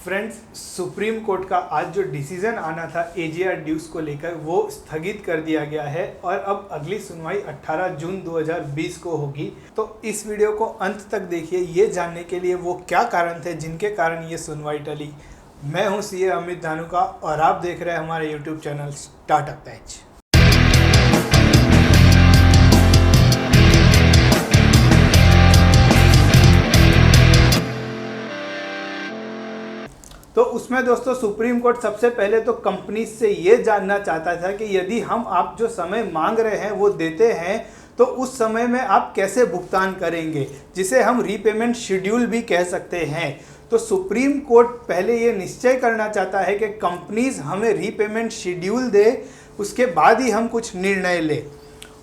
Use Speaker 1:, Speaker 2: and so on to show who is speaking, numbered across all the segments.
Speaker 1: Friends, supreme court का आज जो डिसीजन आना था एजीआर ड्यूज को लेकर वो स्थगित कर दिया गया है और अब अगली सुनवाई 18 जून 2020 को होगी। तो इस वीडियो को अंत तक देखिए ये जानने के लिए वो क्या कारण थे जिनके कारण ये सुनवाई टली। मैं हूं सीए अमित धानुका और आप देख रहे हैं हमारे यूट्यूब चैनल स्टार्टअप पैच। तो उसमें दोस्तों सुप्रीम कोर्ट सबसे पहले तो कंपनी से ये जानना चाहता था कि यदि हम आप जो समय मांग रहे हैं वो देते हैं तो उस समय में आप कैसे भुगतान करेंगे, जिसे हम रीपेमेंट शेड्यूल भी कह सकते हैं। तो सुप्रीम कोर्ट पहले ये निश्चय करना चाहता है कि कंपनीज हमें रीपेमेंट शेड्यूल दे, उसके बाद ही हम कुछ निर्णय ले।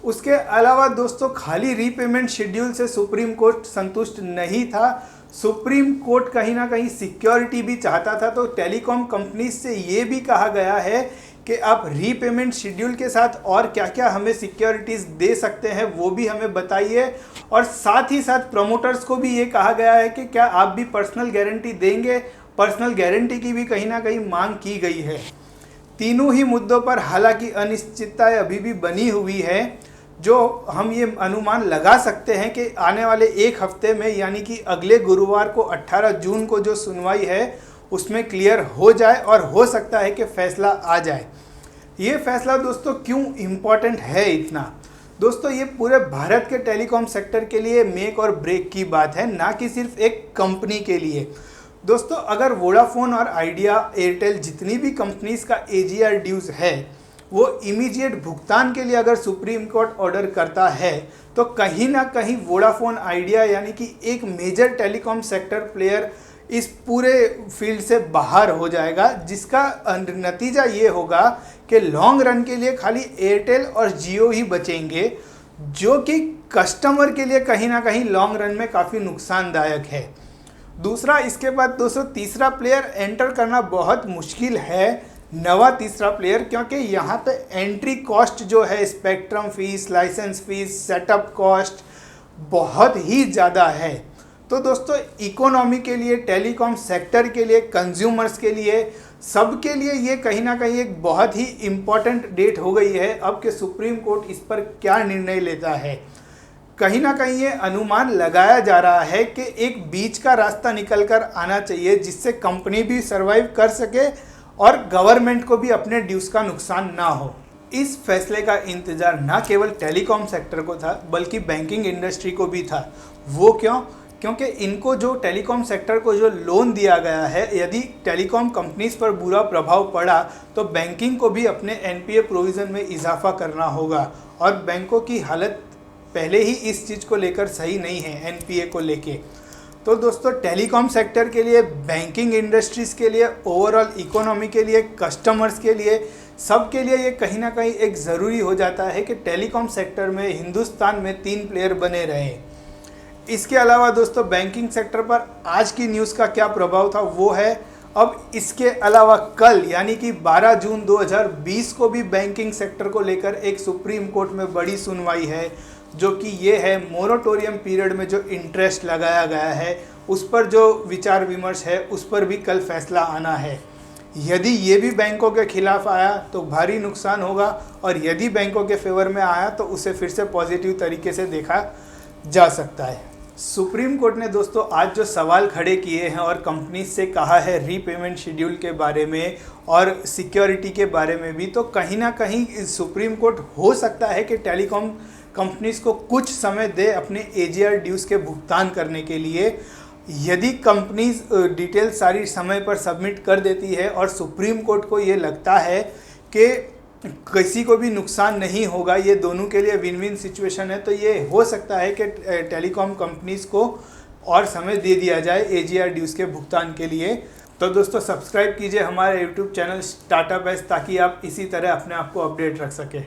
Speaker 1: उसके अलावा दोस्तों खाली रीपेमेंट शेड्यूल से सुप्रीम कोर्ट संतुष्ट नहीं था। सुप्रीम कोर्ट कहीं ना कहीं सिक्योरिटी भी चाहता था। तो टेलीकॉम कंपनीज से ये भी कहा गया है कि आप रीपेमेंट शेड्यूल के साथ और क्या क्या हमें सिक्योरिटीज़ दे सकते हैं वो भी हमें बताइए। और साथ ही साथ प्रमोटर्स को भी ये कहा गया है कि क्या आप भी पर्सनल गारंटी देंगे। पर्सनल गारंटी की भी कहीं ना कहीं मांग की गई है। तीनों ही मुद्दों पर हालांकि अनिश्चितताएं अभी भी बनी हुई है, जो हम ये अनुमान लगा सकते हैं कि आने वाले एक हफ्ते में यानी कि अगले गुरुवार को 18 जून को जो सुनवाई है उसमें क्लियर हो जाए और हो सकता है कि फैसला आ जाए। ये फैसला दोस्तों क्यों इम्पोर्टेंट है इतना? दोस्तों ये पूरे भारत के टेलीकॉम सेक्टर के लिए मेक और ब्रेक की बात है, ना कि सिर्फ एक कंपनी के लिए। दोस्तों अगर वोडाफोन और आइडिया, एयरटेल जितनी भी कंपनीज का एजीआर ड्यूज है वो इमीडिएट भुगतान के लिए अगर सुप्रीम कोर्ट ऑर्डर करता है तो कहीं ना कहीं वोडाफोन, आइडिया यानी कि एक मेजर टेलीकॉम सेक्टर प्लेयर इस पूरे फील्ड से बाहर हो जाएगा, जिसका नतीजा ये होगा कि लॉन्ग रन के लिए खाली एयरटेल और जियो ही बचेंगे, जो कि कस्टमर के लिए कहीं ना कहीं लॉन्ग रन में काफ़ी नुकसानदायक है। दूसरा, इसके बाद दोस्तों तीसरा प्लेयर एंटर करना बहुत मुश्किल है, नवा तीसरा प्लेयर, क्योंकि यहाँ पे एंट्री कॉस्ट जो है, spectrum fees, licence fees, setup cost बहुत ही ज़्यादा है। तो दोस्तों इकोनॉमी के लिए, टेलीकॉम सेक्टर के लिए, कंज्यूमर्स के लिए, सबके लिए ये कहीं ना कहीं एक बहुत ही इम्पॉर्टेंट डेट हो गई है अब कि सुप्रीम कोर्ट इस पर क्या निर्णय लेता है। कहीं ना कहीं ये अनुमान लगाया जा रहा है कि एक बीच का रास्ता निकल कर आना चाहिए जिससे कंपनी भी सर्वाइव कर सके और गवर्नमेंट को भी अपने ड्यूज का नुकसान ना हो। इस फैसले का इंतजार ना केवल टेलीकॉम सेक्टर को था बल्कि बैंकिंग इंडस्ट्री को भी था। वो क्यों? क्योंकि इनको जो टेलीकॉम सेक्टर को जो लोन दिया गया है, यदि टेलीकॉम कंपनीज पर बुरा प्रभाव पड़ा तो बैंकिंग को भी अपने एनपीए प्रोविज़न में इजाफा करना होगा। और बैंकों की हालत पहले ही इस चीज़ को लेकर सही नहीं है, एनपीए को लेके। तो दोस्तों टेलीकॉम सेक्टर के लिए, बैंकिंग इंडस्ट्रीज़ के लिए, ओवरऑल इकोनॉमी के लिए, कस्टमर्स के लिए, सब के लिए ये कहीं ना कहीं एक ज़रूरी हो जाता है कि टेलीकॉम सेक्टर में हिंदुस्तान में 3 प्लेयर बने रहें। इसके अलावा दोस्तों बैंकिंग सेक्टर पर आज की न्यूज़ का क्या प्रभाव था वो है। अब इसके अलावा कल यानी कि 12 जून 2020 को भी बैंकिंग सेक्टर को लेकर एक सुप्रीम कोर्ट में बड़ी सुनवाई है, जो कि ये है मोरेटोरियम पीरियड में जो इंटरेस्ट लगाया गया है उस पर जो विचार विमर्श है उस पर भी कल फैसला आना है। यदि ये भी बैंकों के खिलाफ आया तो भारी नुकसान होगा, और यदि बैंकों के फेवर में आया तो उसे फिर से पॉजिटिव तरीके से देखा जा सकता है। सुप्रीम कोर्ट ने दोस्तों आज जो सवाल खड़े किए हैं और कंपनी से कहा है रीपेमेंट शेड्यूल के बारे में और सिक्योरिटी के बारे में भी, तो कहीं ना कहीं सुप्रीम कोर्ट हो सकता है कि टेलीकॉम कंपनीज को कुछ समय दे अपने एजीआर ड्यूज के भुगतान करने के लिए। यदि कंपनीज डिटेल सारी समय पर सबमिट कर देती है और सुप्रीम कोर्ट को ये लगता है कि किसी को भी नुकसान नहीं होगा, ये दोनों के लिए विन विन सिचुएशन है, तो ये हो सकता है कि टेलीकॉम कंपनीज को और समय दे दिया जाए एजीआर ड्यूज के भुगतान के लिए। तो दोस्तों सब्सक्राइब कीजिए हमारे यूट्यूब चैनल स्टार्टअप पैच ताकि आप इसी तरह अपने आप को अपडेट रख सकें।